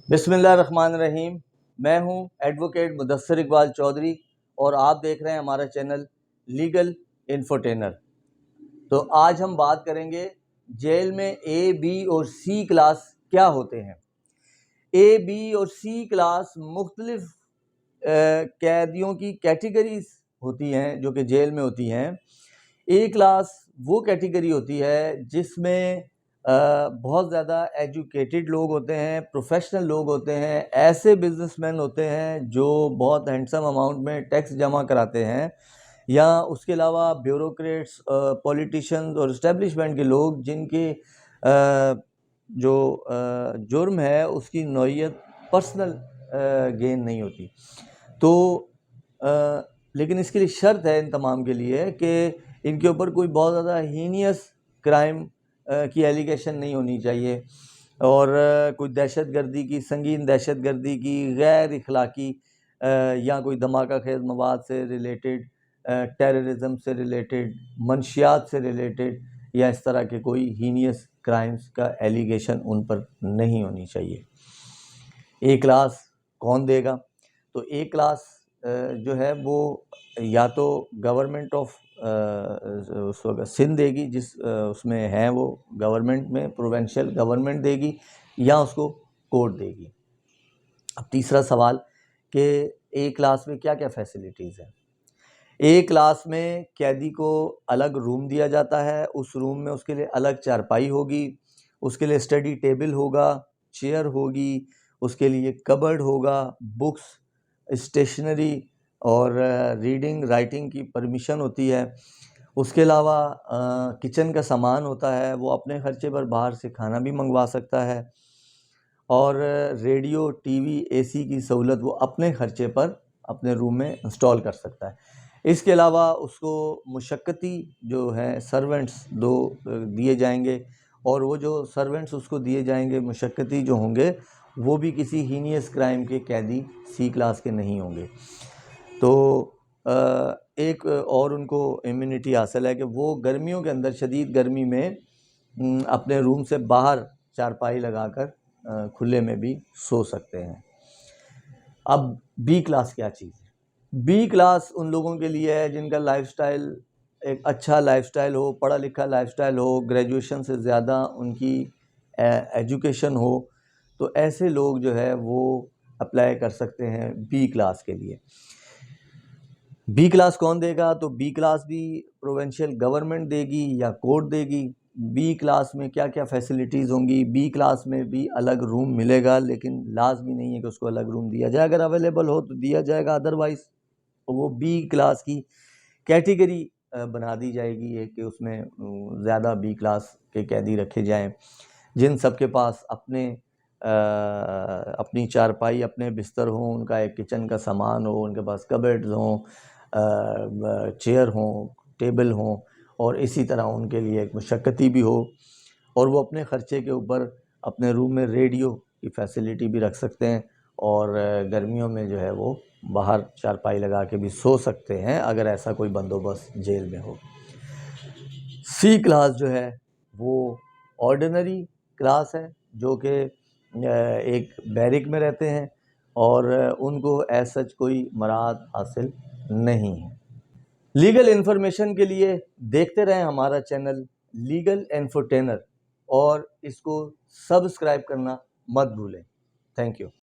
بسم اللہ الرحمن الرحیم۔ میں ہوں ایڈوکیٹ مدثر اقبال چودھری اور آپ دیکھ رہے ہیں ہمارا چینل لیگل انفوٹینر۔ تو آج ہم بات کریں گے جیل میں اے، بی اور سی کلاس کیا ہوتے ہیں۔ اے، بی اور سی کلاس مختلف قیدیوں کی کیٹیگریز ہوتی ہیں جو کہ جیل میں ہوتی ہیں۔ اے کلاس وہ کیٹیگری ہوتی ہے جس میں بہت زیادہ ایجوکیٹڈ لوگ ہوتے ہیں، پروفیشنل لوگ ہوتے ہیں، ایسے بزنس مین ہوتے ہیں جو بہت ہینڈسم اماؤنٹ میں ٹیکس جمع کراتے ہیں، یا اس کے علاوہ بیوروکریٹس، پولیٹیشینز اور اسٹیبلشمنٹ کے لوگ جن کے جو جرم ہے اس کی نوعیت پرسنل گین نہیں ہوتی۔ تو لیکن اس کے لیے شرط ہے ان تمام کے لیے کہ ان کے اوپر کوئی بہت زیادہ ہینیس کرائم کی ایلیگیشن نہیں ہونی چاہیے، اور کوئی دہشت گردی کی، سنگین دہشت گردی کی، غیر اخلاقی یا کوئی دھماکہ خیز مواد سے ریلیٹڈ، ٹیررزم سے ریلیٹڈ، منشیات سے ریلیٹڈ یا اس طرح کے کوئی ہینیس کرائمز کا ایلیگیشن ان پر نہیں ہونی چاہیے۔ اے کلاس کون دے گا؟ تو اے کلاس جو ہے وہ یا تو گورنمنٹ آف اس وقت سندھ دے گی، جس اس میں ہیں وہ گورنمنٹ میں پروونشل گورنمنٹ دے گی، یا اس کو کورٹ دے گی۔ اب تیسرا سوال کہ اے کلاس میں کیا کیا فیسلٹیز ہیں۔ اے کلاس میں قیدی کو الگ روم دیا جاتا ہے، اس روم میں اس کے لیے الگ چارپائی ہوگی، اس کے لیے اسٹڈی ٹیبل ہوگا، چیئر ہوگی، اس کے لیے کبرڈ ہوگا، بکس، اسٹیشنری اور ریڈنگ رائٹنگ کی پرمیشن ہوتی ہے۔ اس کے علاوہ کچن کا سامان ہوتا ہے، وہ اپنے خرچے پر باہر سے کھانا بھی منگوا سکتا ہے، اور ریڈیو، ٹی وی، اے سی کی سہولت وہ اپنے خرچے پر اپنے روم میں انسٹال کر سکتا ہے۔ اس کے علاوہ اس کو مشقتی جو ہیں سرونٹس دو دیے جائیں گے، اور وہ جو سرونٹس اس کو دیے جائیں گے مشقتی جو ہوں گے وہ بھی کسی ہینیس کرائم کے قیدی سی کلاس کے نہیں ہوں گے۔ تو ایک اور ان کو امیونٹی حاصل ہے کہ وہ گرمیوں کے اندر، شدید گرمی میں، اپنے روم سے باہر چارپائی لگا کر کھلے میں بھی سو سکتے ہیں۔ اب بی کلاس کیا چیز ہے؟ بی کلاس ان لوگوں کے لیے ہے جن کا لائف سٹائل ایک اچھا لائف سٹائل ہو، پڑھا لکھا لائف سٹائل ہو، گریجویشن سے زیادہ ان کی ایجوکیشن ہو، تو ایسے لوگ جو ہے وہ اپلائی کر سکتے ہیں بی کلاس کے لیے۔ بی کلاس کون دے گا؟ تو بی کلاس بھی پروونشل گورنمنٹ دے گی یا کورٹ دے گی۔ بی کلاس میں کیا کیا فیسلٹیز ہوں گی؟ بی کلاس میں بھی الگ روم ملے گا، لیکن لازمی نہیں ہے کہ اس کو الگ روم دیا جائے، اگر اویلیبل ہو تو دیا جائے گا، ادروائز وہ بی کلاس کی کیٹیگری بنا دی جائے گی ہے کہ اس میں زیادہ بی کلاس کے قیدی رکھے جائیں، جن سب کے پاس اپنی چارپائی، اپنے بستر ہوں، ان کا ایک کچن کا سامان ہو، ان کے پاس کبرڈز ہوں، چیئر ہوں، ٹیبل ہوں، اور اسی طرح ان کے لیے ایک مشقتی بھی ہو، اور وہ اپنے خرچے کے اوپر اپنے روم میں ریڈیو کی فیسلٹی بھی رکھ سکتے ہیں، اور گرمیوں میں جو ہے وہ باہر چارپائی لگا کے بھی سو سکتے ہیں اگر ایسا کوئی بندوبست جیل میں ہو۔ سی کلاس جو ہے وہ آرڈینری کلاس ہے، جو کہ ایک بیرک میں رہتے ہیں، اور ان کو ایز سچ کوئی مراحت حاصل نہیں ہے۔ لیگل انفارمیشن کے لیے دیکھتے رہیں ہمارا چینل لیگل انفوٹینر، اور اس کو سبسکرائب کرنا مت بھولیں۔ Thank you.